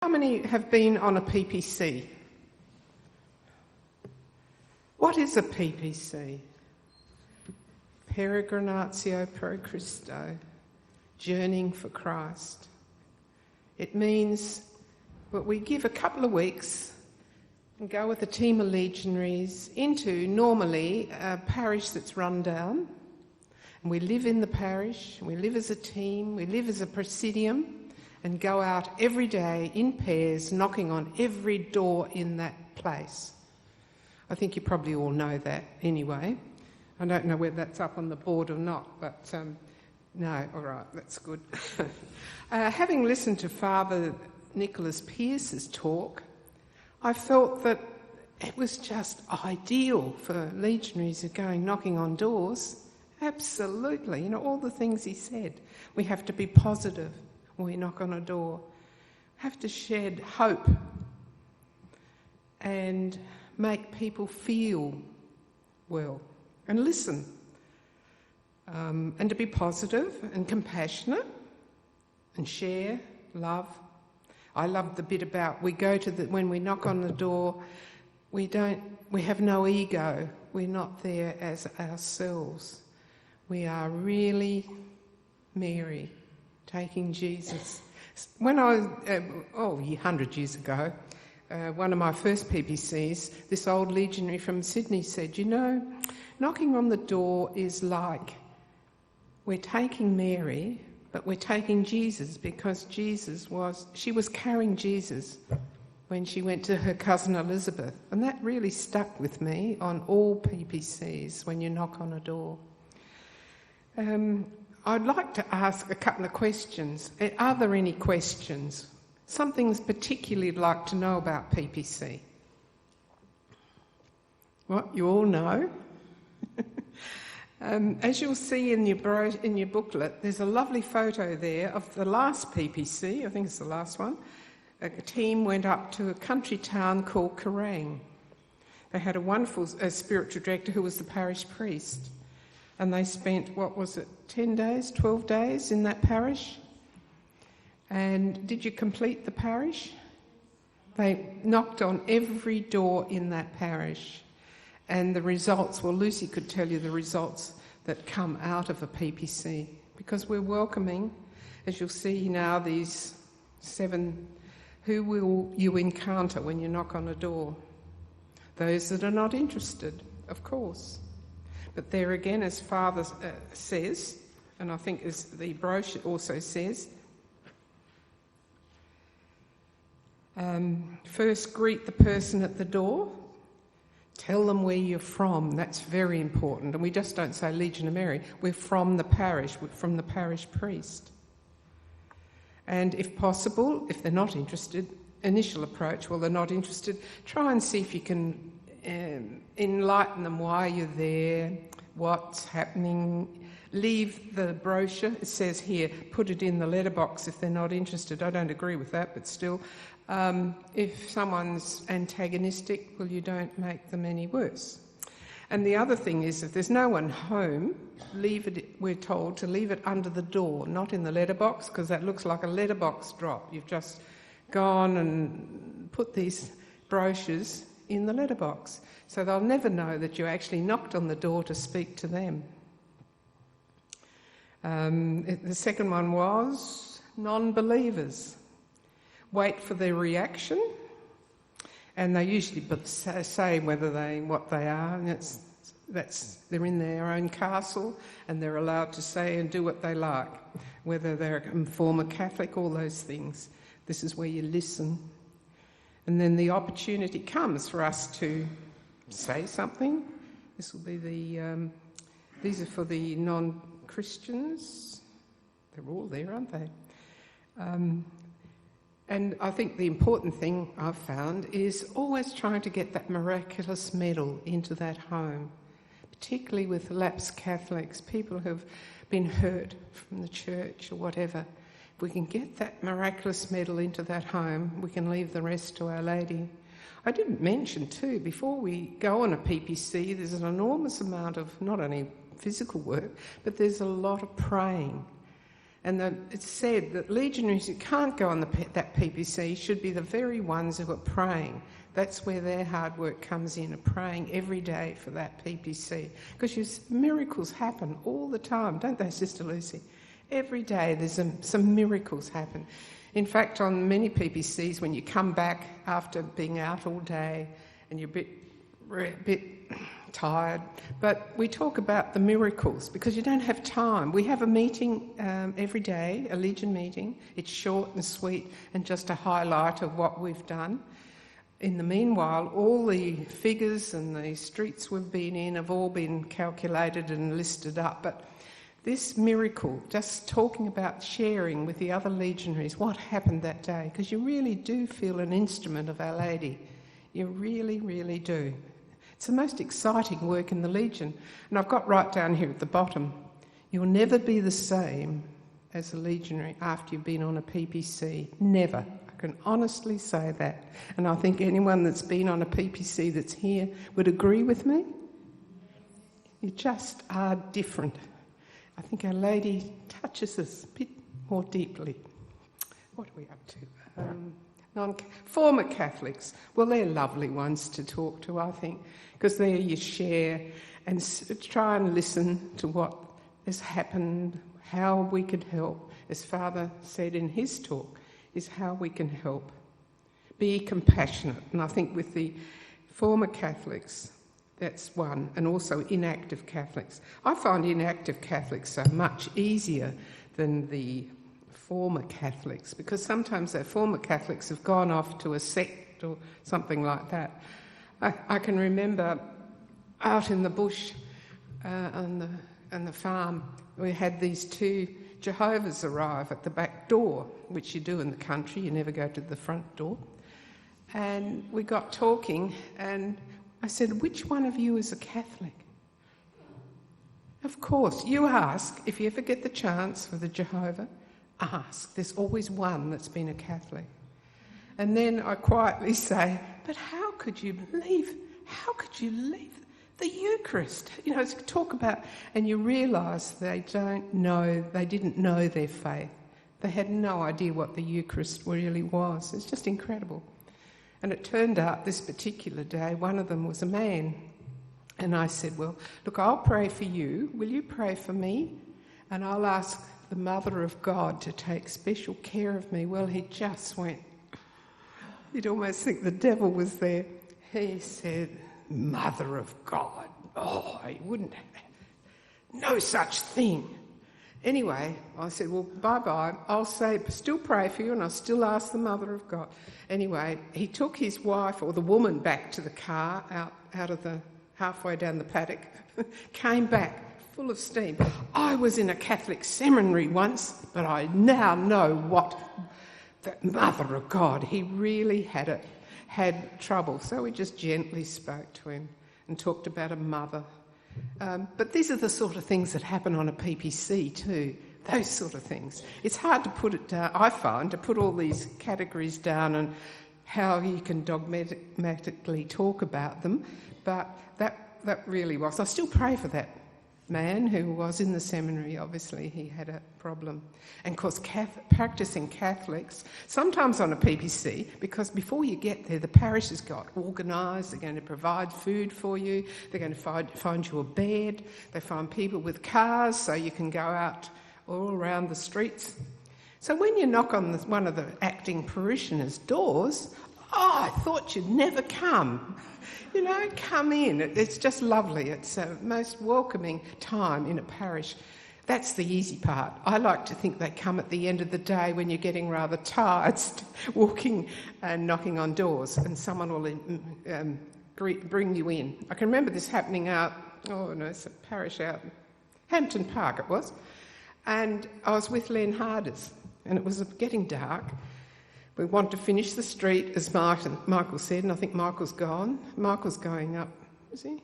How many have been on a PPC? What is a PPC? Peregrinatio pro Christo, journeying for Christ. It means that we give a couple of weeks and go with a team of legionaries into normally a parish that's run down. And we live in the parish, we live as a team, we live as a presidium, and go out every day in pairs, knocking on every door in that place. I think you probably all know that anyway. I don't know whether that's up on the board or not, but no, all right, that's good. Having listened to Father Nicholas Pearce's talk, I felt that it was just ideal for legionaries who are going knocking on doors. Absolutely, all the things he said. We have to be positive when we knock on a door. Have to shed hope and make people feel well and listen. And to be positive and compassionate and share, love. I love the bit about when we knock on the door, we have no ego. We're not there as ourselves. We are really Mary, taking Jesus. When I was, 100 years ago, one of my first PPCs, this old legionary from Sydney said, knocking on the door is like we're taking Mary, but we're taking Jesus, because she was carrying Jesus when she went to her cousin Elizabeth. And that really stuck with me on all PPCs when you knock on a door. I'd like to ask a couple of questions. Are there any questions? Some things particularly you'd like to know about PPC? What, you all know? As you'll see in your booklet, there's a lovely photo there of the last PPC, I think it's the last one. A team went up to a country town called Kerrang. They had a wonderful spiritual director who was the parish priest. And they spent, 10 days, 12 days in that parish? And did you complete the parish? They knocked on every door in that parish. And the results, Lucy could tell you the results that come out of a PPC. Because we're welcoming, as you'll see now, these 7, who will you encounter when you knock on a door? Those that are not interested, of course. But there again, as Father says, and I think as the brochure also says, first greet the person at the door, tell them where you're from. That's very important. And we just don't say Legion of Mary. We're from the parish. We're from the parish priest. And if possible, if they're not interested, initial approach, they're not interested, try and see if you can enlighten them why you're there, what's happening. Leave the brochure. It says here, put it in the letterbox if they're not interested. I don't agree with that, but still. If someone's antagonistic, you don't make them any worse. And the other thing is, if there's no one home, we're told to leave it under the door, not in the letterbox, because that looks like a letterbox drop. You've just gone and put these brochures in the letterbox. So they'll never know that you actually knocked on the door to speak to them. The second one was non-believers. Wait for their reaction, and they usually say what they are, and they're in their own castle, and they're allowed to say and do what they like, whether they're a former Catholic, all those things. This is where you listen. And then the opportunity comes for us to say something. This will be these are for the non-Christians. They're all there, aren't they? And I think the important thing I've found is always trying to get that miraculous medal into that home, particularly with lapsed Catholics, people who have been hurt from the church or whatever. If we can get that miraculous medal into that home, we can leave the rest to Our Lady. I didn't mention too, before we go on a PPC, there's an enormous amount of not only physical work, but there's a lot of praying. And it's said that legionaries who can't go on that PPC should be the very ones who are praying. That's where their hard work comes in, praying every day for that PPC. Because miracles happen all the time, don't they, Sister Lucy? Every day there's some miracles happen. In fact, on many PPCs, when you come back after being out all day and you're a bit tired, but we talk about the miracles because you don't have time. We have a meeting every day, a Legion meeting. It's short and sweet and just a highlight of what we've done. In the meanwhile, all the figures and the streets we've been in have all been calculated and listed up. But this miracle, just talking about sharing with the other legionaries what happened that day, because you really do feel an instrument of Our Lady. You really, really do. It's the most exciting work in the Legion. And I've got right down here at the bottom, you'll never be the same as a legionary after you've been on a PPC. Never. I can honestly say that. And I think anyone that's been on a PPC that's here would agree with me. You just are different. I think Our Lady touches us a bit more deeply. What are we up to? Former Catholics. Well, they're lovely ones to talk to, I think, because there you share and try and listen to what has happened, how we could help. As Father said in his talk, is how we can help. Be compassionate. And I think with the former Catholics, that's one, and also inactive Catholics. I find inactive Catholics are much easier than the former Catholics, because sometimes their former Catholics have gone off to a sect or something like that. I can remember out in the bush on the farm, we had these two Jehovah's arrive at the back door, which you do in the country, you never go to the front door. And we got talking, and I said, which one of you is a Catholic? Of course, you ask, if you ever get the chance for the Jehovah, ask. There's always one that's been a Catholic. And then I quietly say, but how could you leave the Eucharist? You know, talk about, and you realise they didn't know their faith. They had no idea what the Eucharist really was. It's just incredible. And it turned out this particular day, one of them was a man. And I said, well, look, I'll pray for you. Will you pray for me? And I'll ask the Mother of God to take special care of me. Well, he just went, you'd almost think the devil was there. He said, Mother of God. Oh, he wouldn't have no such thing. Anyway, I said, well, bye-bye. I'll still pray for you, and I'll still ask the Mother of God. Anyway, he took his wife, or the woman, back to the car, out of the halfway down the paddock, came back full of steam. I was in a Catholic seminary once, but I now know what the Mother of God, he really had trouble. So we just gently spoke to him and talked about a mother. But these are the sort of things that happen on a PPC too, those sort of things. It's hard to put it down, I find, to put all these categories down and how you can dogmatically talk about them, but that really was. I still pray for that man who was in the seminary. Obviously he had a problem. And of course practising Catholics, sometimes on a PPC, because before you get there the parish has got organised, they're going to provide food for you, they're going to find you a bed, they find people with cars so you can go out all around the streets. So when you knock on one of the acting parishioners' doors, I thought you'd never come. You know, come in. It's just lovely. It's a most welcoming time in a parish. That's the easy part. I like to think they come at the end of the day when you're getting rather tired, walking and knocking on doors, and someone will bring you in. I can remember this happening it's a parish out in Hampton Park it was, and I was with Len Harders, and it was getting dark. We want to finish the street, as Michael said, and I think Michael's gone. Michael's going up, is he?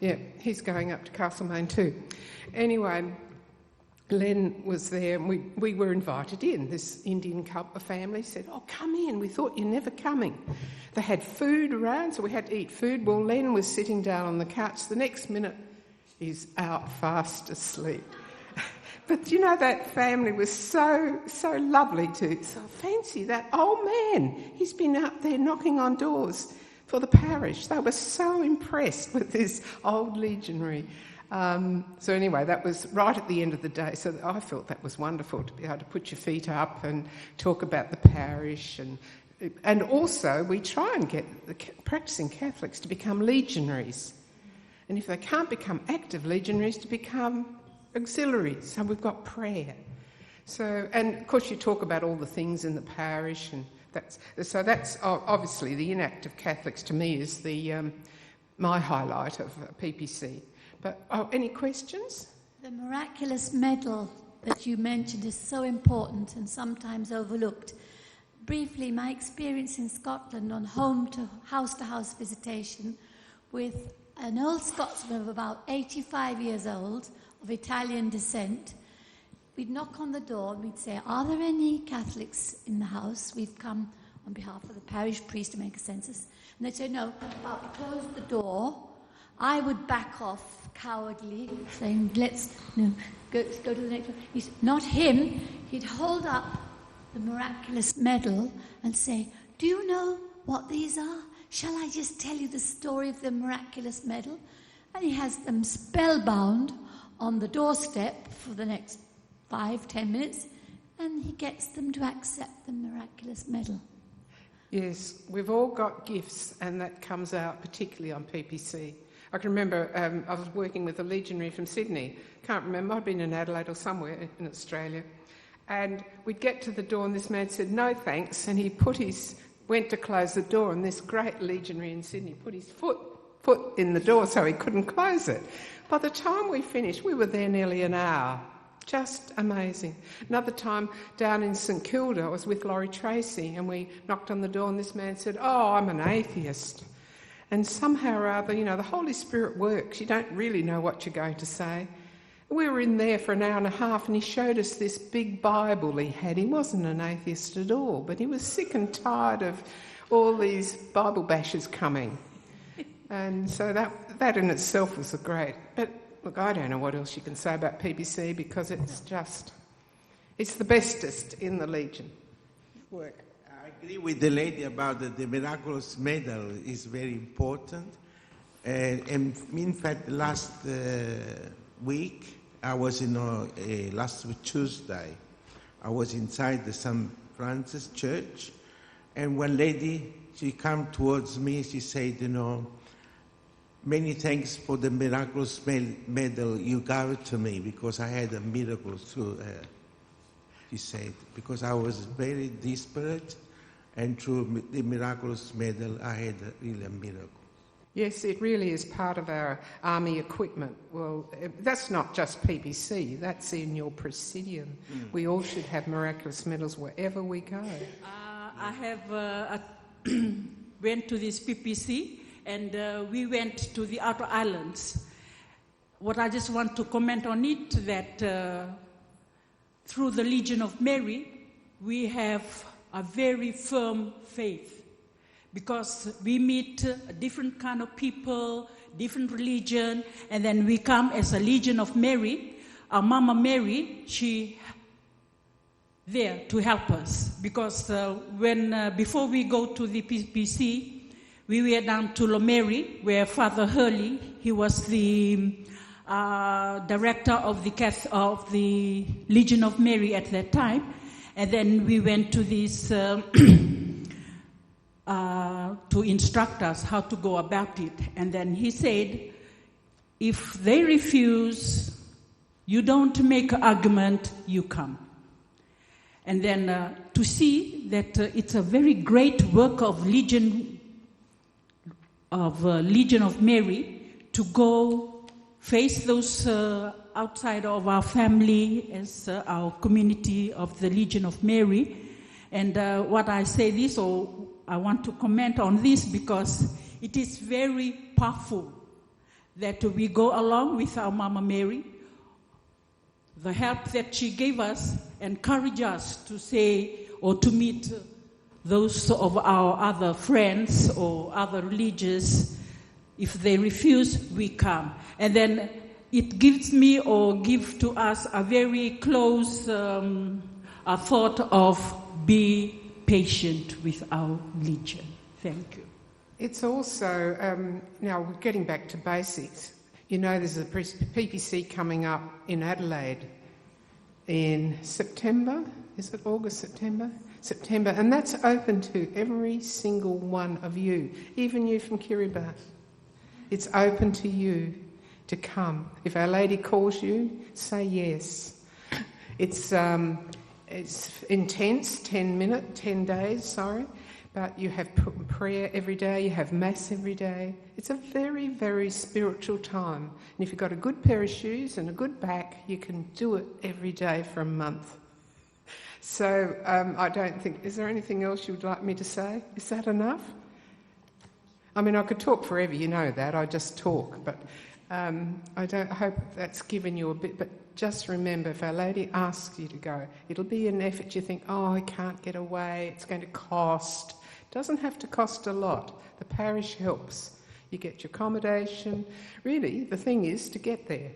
Yeah, he's going up to Castlemaine too. Anyway, Len was there, and we were invited in. This Indian family said, oh, come in, we thought you were never coming. They had food around, so we had to eat food. Well, Len was sitting down on the couch. The next minute, he's out fast asleep. But you know, that family was so lovely too. So fancy that old man. He's been out there knocking on doors for the parish. They were so impressed with this old legionary. So anyway, that was right at the end of the day. So I felt that was wonderful to be able to put your feet up and talk about the parish. And also we try and get the practising Catholics to become legionaries. And if they can't become active legionaries, to become auxiliaries. So we've got prayer. So, and of course you talk about all the things in the parish, and that's obviously the inactive Catholics to me is my highlight of PPC. But any questions? The miraculous medal that you mentioned is so important and sometimes overlooked. Briefly, my experience in Scotland on house-to-house visitation with an old Scotsman of about 85 years old, of Italian descent. We'd knock on the door and we'd say, "Are there any Catholics in the house? We've come on behalf of the parish priest to make a census." And they'd say, "No, I'll close the door." I would back off cowardly, saying, "Let's go to the next one." He's not him. He'd hold up the miraculous medal and say, "Do you know what these are? Shall I just tell you the story of the miraculous medal?" And he has them spellbound on the doorstep for the next 5-10 minutes, and he gets them to accept the miraculous medal. Yes, we've all got gifts, and that comes out particularly on PPC. I can remember I was working with a legionary from Sydney. Can't remember, I'd been in Adelaide or somewhere in Australia. And we'd get to the door and this man said, "No thanks," and he went to close the door, and this great legionary in Sydney put his foot in the door so he couldn't close it. By the time we finished, we were there nearly an hour. Just amazing. Another time down in St Kilda, I was with Laurie Tracy, and we knocked on the door and this man said, "Oh, I'm an atheist." And somehow or other, the Holy Spirit works. You don't really know what you're going to say. We were in there for an hour and a half and he showed us this big Bible he had. He wasn't an atheist at all, but he was sick and tired of all these Bible bashers coming. And so that in itself was great. But look, I don't know what else you can say about PPC because it's the bestest in the Legion. Work. I agree with the lady about the miraculous medal is very important. And in fact, last week, I was last Tuesday, I was inside the St. Francis Church, and one lady, she came towards me, she said, "Many thanks for the miraculous medal you gave to me because I had a miracle through her," she said, because I was very desperate, and through the miraculous medal, I had really a miracle. Yes, it really is part of our army equipment. Well, that's not just PPC, that's in your presidium. We all should have miraculous medals wherever we go. I have went to this PPC and we went to the outer islands. What I just want to comment on it, that through the Legion of Mary, we have a very firm faith. Because we meet a different kind of people, different religion, and then we come as a Legion of Mary. Our Mama Mary, she there to help us. Because before we go to the PPC, we were down to Lomeri, where Father Hurley, he was the director of the Legion of Mary at that time. And then we went to this... to instruct us how to go about it. And then he said, if they refuse, you don't make an argument, you come. And then to see that it's a very great work of Legion of Mary to go face those outside of our family as our community of the Legion of Mary. And what I say this, or I want to comment on this because it is very powerful that we go along with our Mama Mary. The help that she gave us encouraged us to say or to meet those of our other friends or other religious. If they refuse, we come. And then it gives me or give to us a very close a thought of be patient with our Legion. Thank you. It's also, now we're getting back to basics. You know there's a PPC coming up in Adelaide in September. Is it August, September? September. And that's open to every single one of you, even you from Kiribati. It's open to you to come. If Our Lady calls you, say yes. It's intense, 10 days, but you have prayer every day, you have Mass every day. It's a very, very spiritual time. And if you've got a good pair of shoes and a good back, you can do it every day for a month. So I don't think, is there anything else you would like me to say? Is that enough? I mean, I could talk forever, you know that, I just talk, but I hope that's given you a bit, but just remember, if Our Lady asks you to go, it'll be an effort. You think, oh, I can't get away, it's going to cost. It doesn't have to cost a lot. The parish helps. You get your accommodation. Really, the thing is to get there.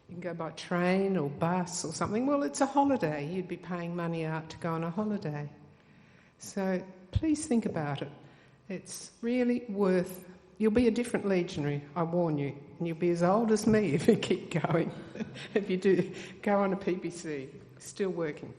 You can go by train or bus or something. Well, it's a holiday. You'd be paying money out to go on a holiday. So please think about it. It's really worth. You'll be a different legionary, I warn you. And you'll be as old as me if you keep going. If you do go on a PPC. Still working.